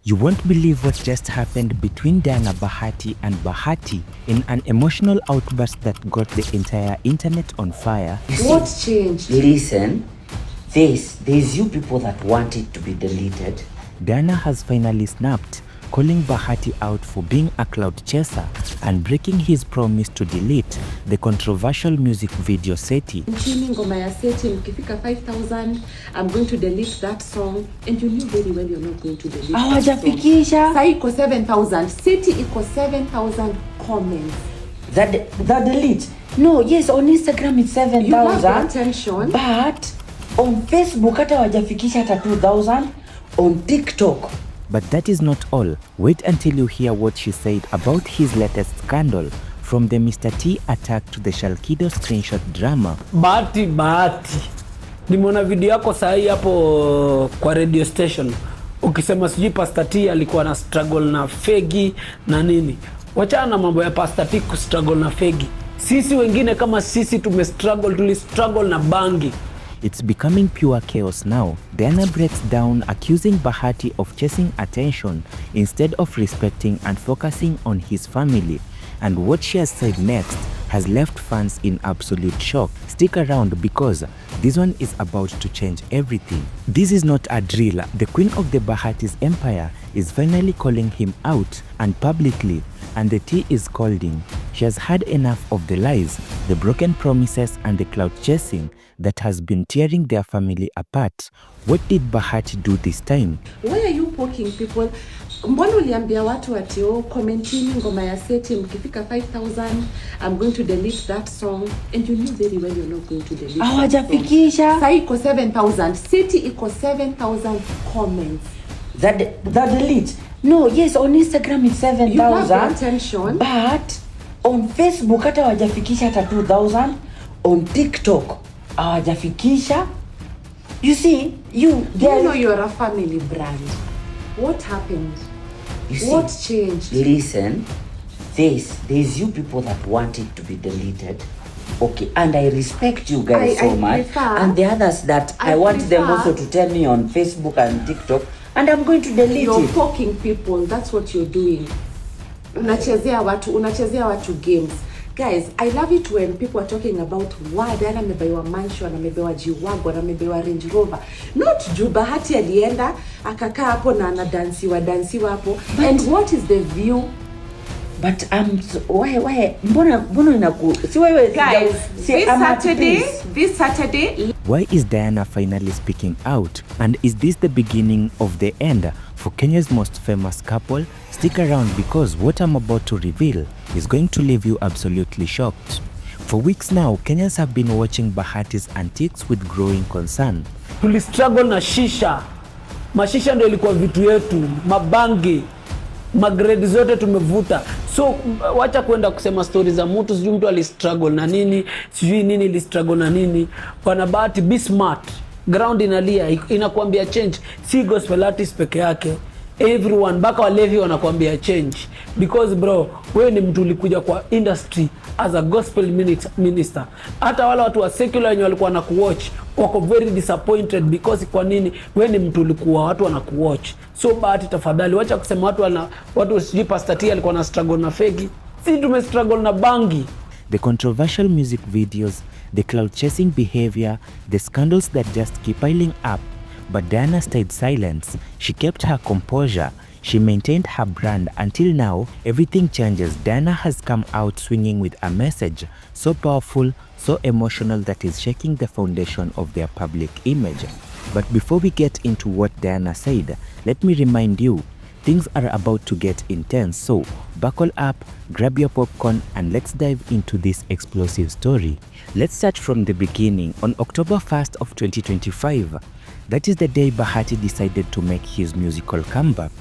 You won't believe what just happened between Diana Bahati and Bahati in an emotional outburst that got the entire internet on fire. What changed? Listen, there's you people that want it to be deleted. Diana has finally snapped, calling Bahati out for being a cloud chaser and breaking his promise to delete the controversial music video Seti. Nchini ngoma ya Seti mkifika 5,000, I'm going to delete that song, and you knew very well you're not going to delete that song. Hawajafikisha. Sasa iko 7,000. Seti iko 7,000 comments. That delete. No, yes, on Instagram it's 7,000. You have the attention. But on Facebook hata hawajafikisha hata 2,000. On TikTok. But that is not all. Wait until you hear what she said about his latest scandal, from the Mr. T attack to the Shalkido screenshot drama. Bahati. Nimeona video yako sahi hapo kwa radio station. Ukisema sijui Pastor T alikuwa na struggle na fegi na nini. Wachana na mambo ya Pastor T ku struggle na fegi. Sisi wengine kama sisi tuli struggle na bangi. It's becoming pure chaos now. Diana breaks down, accusing Bahati of chasing attention instead of respecting and focusing on his family. And what she has said next has left fans in absolute shock. Stick around because this one is about to change everything. This is not a drill. The queen of the Bahati's empire is finally calling him out and publicly, and the tea is scalding. She has had enough of the lies, the broken promises, and the clout chasing that has been tearing their family apart. What did Bahati do this time? Why are you poking people? Mbona uliambia watu ati commentini ngoma ya Seti mkifika 5,000, I'm going to delete that song, and you knew very well you're not going to delete that song. Hawajafikisha. Sasa iko 7,000. Seti iko 7,000 comments. That delete. No, yes, on Instagram it's 7,000. You have the attention. But on Facebook hata hawajafikisha hata 2,000. On TikTok hawajafikisha. You see, you know you're a family brand. What happened? You see, what changed? Listen, there's you people that want it to be deleted. Okay, and I respect you guys so much. And the others that I want them also to tell me on Facebook and TikTok, and I'm going to delete You're it. poking people. That's what you're doing. Unachezea watu games. Guys, I love it when people are talking about why Diana amebewa mansion, amebewa G-Wagon, amebewa Range Rover. Not juu Bahati alienda akakaa hapo na anadansiwa hapo. And what is the view? But why mbona inaku si wewe guys, this Saturday why is Diana finally speaking out, and is this the beginning of the end for Kenya's most famous couple? Stick around because what I'm about to reveal is going to leave you absolutely shocked. For weeks now, Kenyans have been watching Bahati's antics with growing concern. Tuli struggle na shisha. Mashisha ndio ilikuwa vitu yetu, mabangi, magrade zote tumevuta. So wacha kwenda kusema stories za mtu, sijui mtu ali struggle na nini, sijui nini ili struggle na nini. Wana Bahati, be smart. Ground inalia, inakuambia change. Si gospel artist peke yake. Everyone, baka walevi wanakuambia change. Because bro, wewe ni mtu ulikuja kwa industry as a gospel minister. Hata wala watu wa secular wenye walikuwa na kuwatch wako very disappointed because kwa nini wewe ni mtu ulikuwa watu wanakuwatch. So Bahati, tafadhali wacha kusema watu sijui Pastor T alikuwa na struggle na fegi. Si tume struggle na bangi. The controversial music videos, the cloud chasing behavior, the scandals that just keep piling up. But Diana stayed silent. She kept her composure. She maintained her brand until now. Everything changes. Diana has come out swinging with a message so powerful, so emotional that is shaking the foundation of their public image. But before we get into what Diana said, let me remind you, things are about to get intense. So buckle up, grab your popcorn, and let's dive into this explosive story. Let's start from the beginning. On October 1st of 2025, that is the day Bahati decided to make his musical comeback.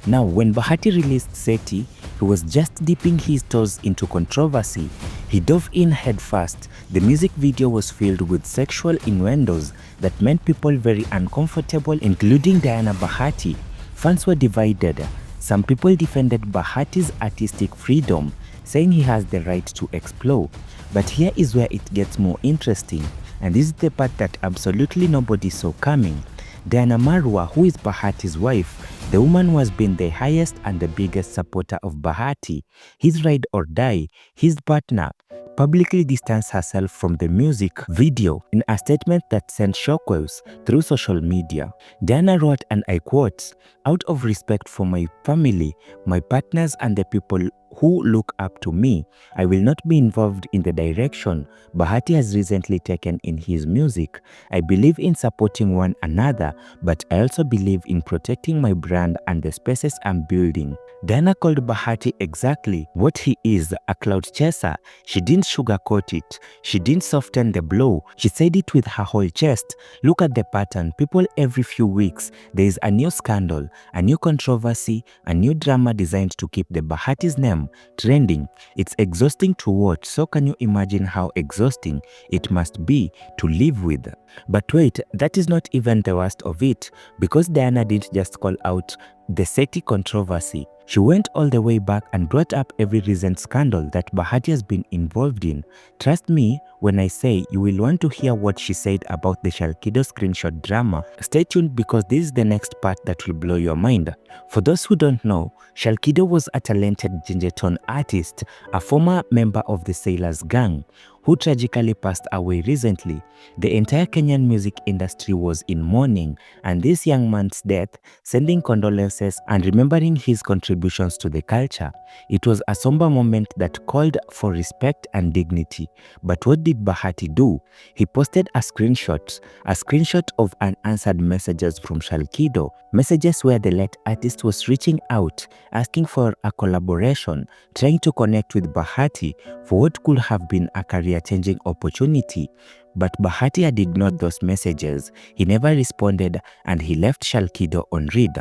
Now, when Bahati released Seti, he was just dipping his toes into controversy. He dove in headfirst. The music video was filled with sexual innuendos that made people very uncomfortable, including Diana Bahati. Fans were divided. Some people defended Bahati's artistic freedom, saying he has the right to explore. But here is where it gets more interesting. And this is the part that absolutely nobody saw coming. Diana Marwa, who is Bahati's wife, the woman who has been the highest and the biggest supporter of Bahati, his ride or die, his partner, publicly distanced herself from the music video in a statement that sent shockwaves through social media. Diana wrote, and I quote, "Out of respect for my family, my partners and the people who look up to me, I will not be involved in the direction Bahati has recently taken in his music. I believe in supporting one another, but I also believe in protecting my brand and the spaces I'm building." Diana called Bahati exactly what he is, a cloud chaser. She didn't sugarcoat it. She didn't soften the blow. She said it with her whole chest. Look at the pattern. People every few weeks, there is a new scandal, a new controversy, a new drama designed to keep the Bahati's name trending. It's exhausting to watch, so can you imagine how exhausting it must be to live with? But wait, that is not even the worst of it, because Diana didn't just call out the Seti controversy. She went all the way back and brought up every recent scandal that Bahati has been involved in. Trust me when I say you will want to hear what she said about the Shalkido screenshot drama. Stay tuned because this is the next part that will blow your mind. For those who don't know, Shalkido was a talented gingertone artist, a former member of the Sailors Gang, who tragically passed away recently. The entire Kenyan music industry was in mourning, and this young man's death, sending condolences and remembering his contributions to the culture. It was a somber moment that called for respect and dignity. But what did Bahati do? He posted a screenshot of unanswered messages from Shalkido, messages where the late artist was reaching out, asking for a collaboration, trying to connect with Bahati for what could have been a career-changing opportunity. But Bahati had ignored those messages. He never responded and he left Shalkido on read.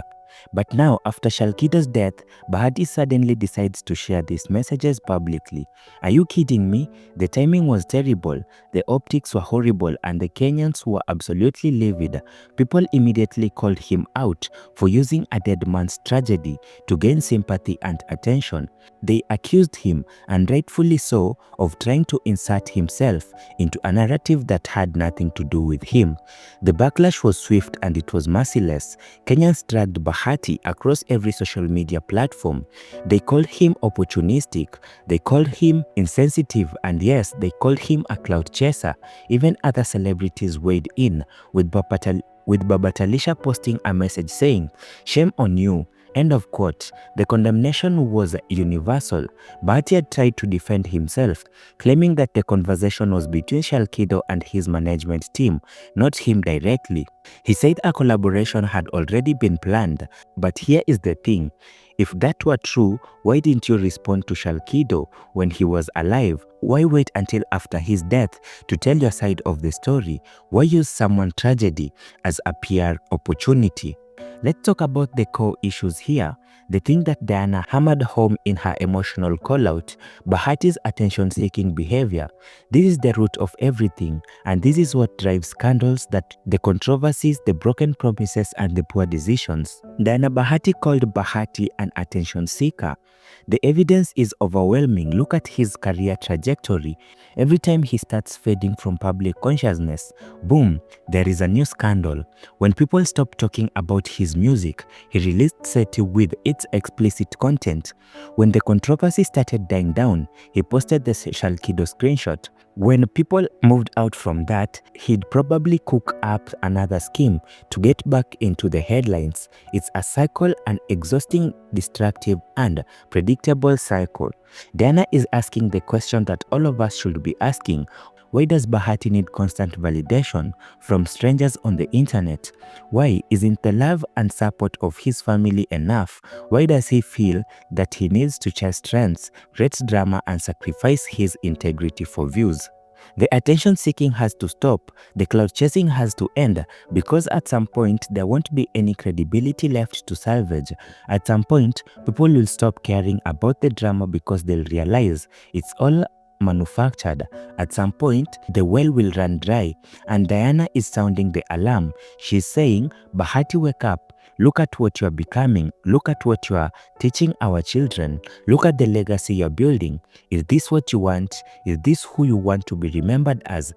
But now, after Shalkido's death, Bahati suddenly decides to share these messages publicly. Are you kidding me? The timing was terrible, the optics were horrible, and the Kenyans were absolutely livid. People immediately called him out for using a dead man's tragedy to gain sympathy and attention. They accused him, and rightfully so, of trying to insert himself into a narrative that had nothing to do with him. The backlash was swift and it was merciless. Kenyans dragged Bahati across every social media platform. They called him opportunistic, they called him insensitive, and yes, they called him a clout chaser. Even other celebrities weighed in, with Babatalisha posting a message saying, "Shame on you." End of quote. The condemnation was universal. Bahati had tried to defend himself, claiming that the conversation was between Shalkido and his management team, not him directly. He said a collaboration had already been planned, but here is the thing. If that were true, why didn't you respond to Shalkido when he was alive? Why wait until after his death to tell your side of the story? Why use someone's tragedy as a PR opportunity? Let's talk about the core issues here. The thing that Diana hammered home in her emotional call-out, Bahati's attention-seeking behavior. This is the root of everything, and this is what drives scandals, that the controversies, the broken promises, and the poor decisions. Diana Bahati called Bahati an attention seeker. The evidence is overwhelming. Look at his career trajectory. Every time he starts fading from public consciousness, boom, there is a new scandal. When people stop talking about his music, he released Seti with its explicit content. When the controversy started dying down, he posted the Shalkido screenshot. When people moved out from that, he'd probably cook up another scheme to get back into the headlines. It's a cycle, an exhausting, destructive, and predictable cycle. Diana is asking the question that all of us should be asking. Why does Bahati need constant validation from strangers on the internet? Why isn't the love and support of his family enough? Why does he feel that he needs to chase trends, create drama, and sacrifice his integrity for views? The attention seeking has to stop. The cloud chasing has to end, because at some point there won't be any credibility left to salvage. At some point, people will stop caring about the drama because they'll realize it's all manufactured. At some point, the well will run dry, and Diana is sounding the alarm. She's saying, Bahati, wake up. Look at what you are becoming. Look at what you are teaching our children. Look at the legacy you're building. Is this what you want? Is this who you want to be remembered as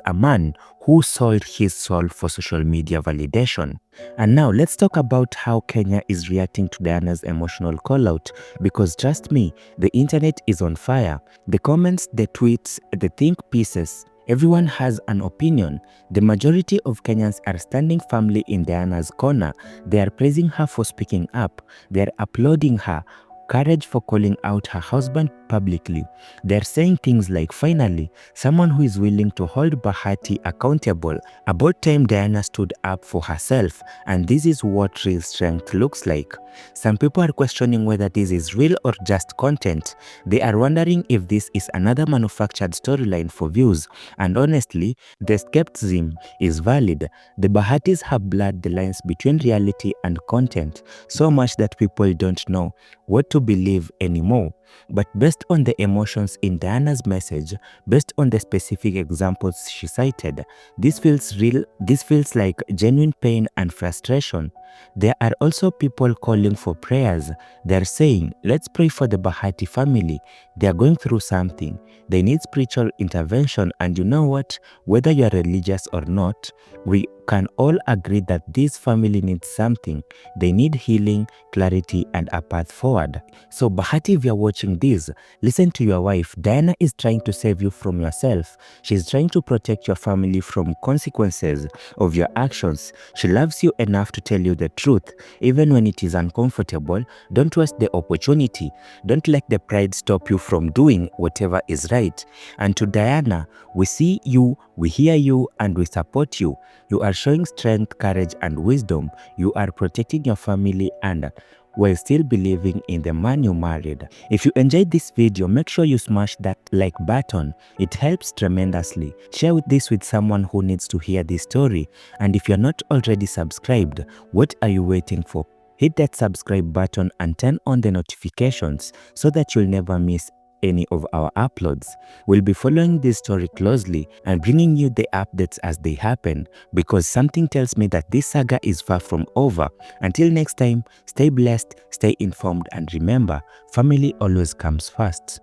a man who sold his soul for social media validation? And now let's talk about how Kenya is reacting to Diana's emotional call-out, because trust me, the internet is on fire. The comments, the tweets, the think pieces, everyone has an opinion. The majority of Kenyans are standing firmly in Diana's corner. They are praising her for speaking up. They are applauding her courage for calling out her husband publicly. They're saying things like, finally, someone who is willing to hold Bahati accountable. About time Diana stood up for herself, and this is what real strength looks like. Some people are questioning whether this is real or just content. They are wondering if this is another manufactured storyline for views, and honestly, the skepticism is valid. The Bahatis have blurred the lines between reality and content so much that people don't know what to believe anymore. But based on the emotions in Diana's message, based on the specific examples she cited, this feels real. This feels like genuine pain and frustration. There are also people calling for prayers. They're saying, let's pray for the Bahati family. They are going through something. They need spiritual intervention, and you know what? Whether you are religious or not, we can all agree that this family needs something. They need healing, clarity, and a path forward. So Bahati, if you're watching this, listen to your wife. Diana is trying to save you from yourself. She's trying to protect your family from consequences of your actions. She loves you enough to tell you the truth, even when it is uncomfortable. Don't waste the opportunity. Don't let the pride stop you from doing whatever is right. And to Diana, we see you, we hear you, and we support you. You are showing strength, courage, and wisdom. You are protecting your family and while still believing in the man you married. If you enjoyed this video, make sure you smash that like button. It helps tremendously. Share this with someone who needs to hear this story. And if you're not already subscribed, what are you waiting for? Hit that subscribe button and turn on the notifications so that you'll never miss any of our uploads. We'll be following this story closely and bringing you the updates as they happen, because something tells me that this saga is far from over. Until next time, stay blessed, stay informed, and remember, family always comes first.